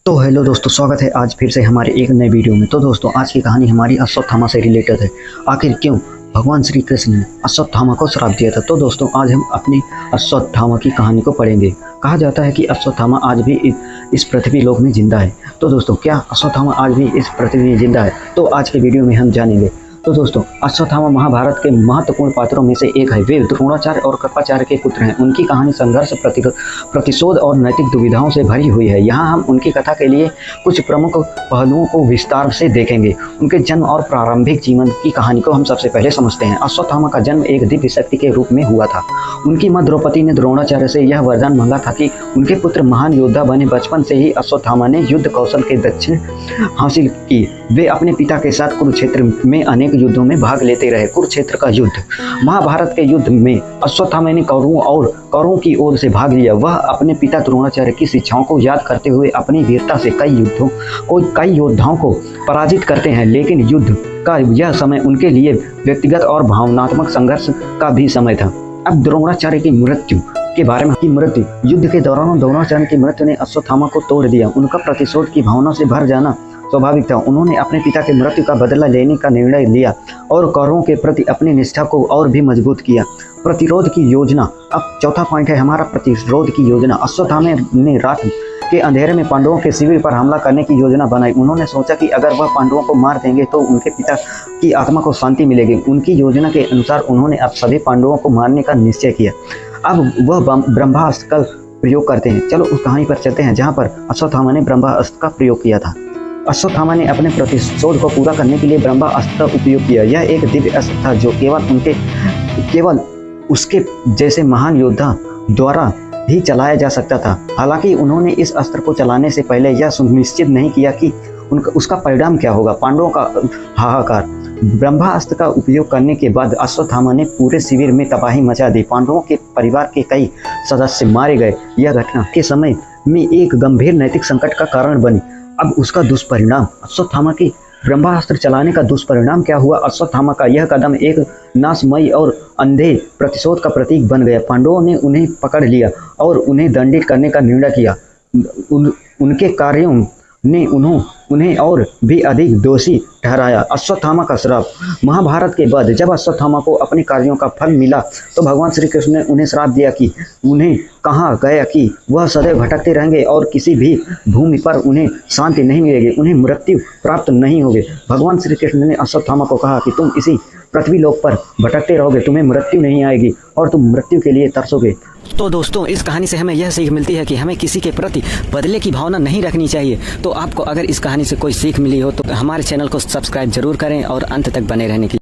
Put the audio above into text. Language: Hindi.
तो हेलो दोस्तों, स्वागत है आज फिर से हमारे एक नए वीडियो में। तो दोस्तों, आज की कहानी हमारी अश्वत्थामा से रिलेटेड है। आखिर क्यों भगवान श्री कृष्ण ने अश्वत्थामा को श्राप दिया था। तो दोस्तों, आज हम अपनी अश्वत्थामा की कहानी को पढ़ेंगे। कहा जाता है कि अश्वत्थामा आज भी इस पृथ्वी लोक में जिंदा है। तो दोस्तों, क्या अश्वत्थामा आज भी इस पृथ्वी में जिंदा है? तो आज के वीडियो में हम जानेंगे। तो दोस्तों, अश्वत्थामा महाभारत के महत्वपूर्ण पात्रों में से एक है। वे द्रोणाचार्य और कृपाचार्य के पुत्र हैं। उनकी कहानी संघर्ष, प्रतिशोध और नैतिक दुविधाओं से भरी हुई है। यहाँ हम उनकी कथा के लिए कुछ प्रमुख पहलुओं को विस्तार से देखेंगे। उनके जन्म और प्रारंभिक जीवन की कहानी को हम सबसे पहले समझते हैं। अश्वत्थामा का जन्म एक दिव्य शक्ति के रूप में हुआ था। उनकी मां द्रौपदी ने द्रोणाचार्य से यह वरदान मांगा था कि उनके पुत्र महान योद्धा बने। बचपन से ही अश्वत्थामा ने युद्ध कौशल के दक्षिण हासिल की। वे अपने पिता के साथ कुरुक्षेत्र में अनेक युद्धों में भाग लेते रहे। कुरुक्षेत्र का युद्ध, महाभारत के युद्ध में अश्वत्थामा ने कौरवों की ओर से भाग लिया। वह अपने पिता द्रोणाचार्य की शिक्षाओं को याद करते हुए अपनी वीरता से कई योद्धाओं को पराजित करते हैं। लेकिन युद्ध का यह समय उनके लिए व्यक्तिगत और भावनात्मक संघर्ष का भी समय था। अब द्रोणाचार्य की मृत्यु के बारे में। युद्ध के दौरान द्रोणाचार्य की मृत्यु ने अश्वत्थामा को तोड़ दिया। उनका प्रतिशोध की भावना से भर जाना स्वाभाविक था। उन्होंने अपने पिता की मृत्यु का बदला लेने का निर्णय लिया और कौरवों के प्रति अपनी निष्ठा को और भी मजबूत किया। प्रतिरोध की योजना। अब चौथा पॉइंट है हमारा, प्रतिरोध की योजना। अश्वत्थामा ने रात के अंधेरे में पांडवों के शिविर पर हमला करने की योजना बनाई। उन्होंने सोचा कि अगर वह पांडवों को मार देंगे तो उनके पिता की आत्मा को शांति मिलेगी। उनकी योजना के अनुसार उन्होंने अब सभी पांडवों को मारने का निश्चय किया। अब वह ब्रह्मास्त्र का प्रयोग करते हैं। चलो उस कहानी पर चलते हैं जहाँ पर अश्वत्थामा ने ब्रह्मास्त्र का प्रयोग किया था। अश्वत्थामा ने अपने प्रतिशोध को पूरा करने के लिए ब्रह्मास्त्र का उपयोग किया। यह एक दिव्य अस्त्र था जो केवल उसके जैसे महान योद्धा द्वारा ही चलाया जा सकता था। हालांकि उन्होंने इस अस्त्र को चलाने से पहले यह सुनिश्चित नहीं किया कि उसका परिणाम क्या होगा। पांडवों का हाहाकार। ब्रह्मास्त्र का उपयोग करने के बाद अश्वत्थामा ने पूरे शिविर में तबाही मचा दी। पांडवों के परिवार के कई सदस्य मारे गए। यह घटना के समय में एक गंभीर नैतिक संकट का कारण बनी। अब उसका दुष्परिणाम, अश्वत्थामा की ब्रह्मास्त्र चलाने का दुष्परिणाम क्या हुआ? अश्वत्थामा का यह कदम एक नाशमयी और अंधे प्रतिशोध का प्रतीक बन गया। पांडवों ने उन्हें पकड़ लिया और उन्हें दंडित करने का निर्णय किया। उनके कार्यों ने उन्हें और भी अधिक दोषी ठहराया। अश्वत्थामा का श्राप। महाभारत के बाद जब अश्वत्थामा को अपने कार्यों का फल मिला तो भगवान श्री कृष्ण ने उन्हें श्राप दिया कि उन्हें कहा गया कि वह सदैव भटकते रहेंगे और किसी भी भूमि पर उन्हें शांति नहीं मिलेगी, उन्हें मृत्यु प्राप्त नहीं होगी। भगवान श्री कृष्ण ने अश्वत्थामा को कहा कि तुम इसी पृथ्वी लोक पर भटकते रहोगे, तुम्हें मृत्यु नहीं आएगी और तुम मृत्यु के लिए तरसोगे। तो दोस्तों, इस कहानी से हमें यह सीख मिलती है कि हमें किसी के प्रति बदले की भावना नहीं रखनी चाहिए। तो आपको अगर इस कहानी से कोई सीख मिली हो तो हमारे चैनल को सब्सक्राइब जरूर करें और अंत तक बने रहने की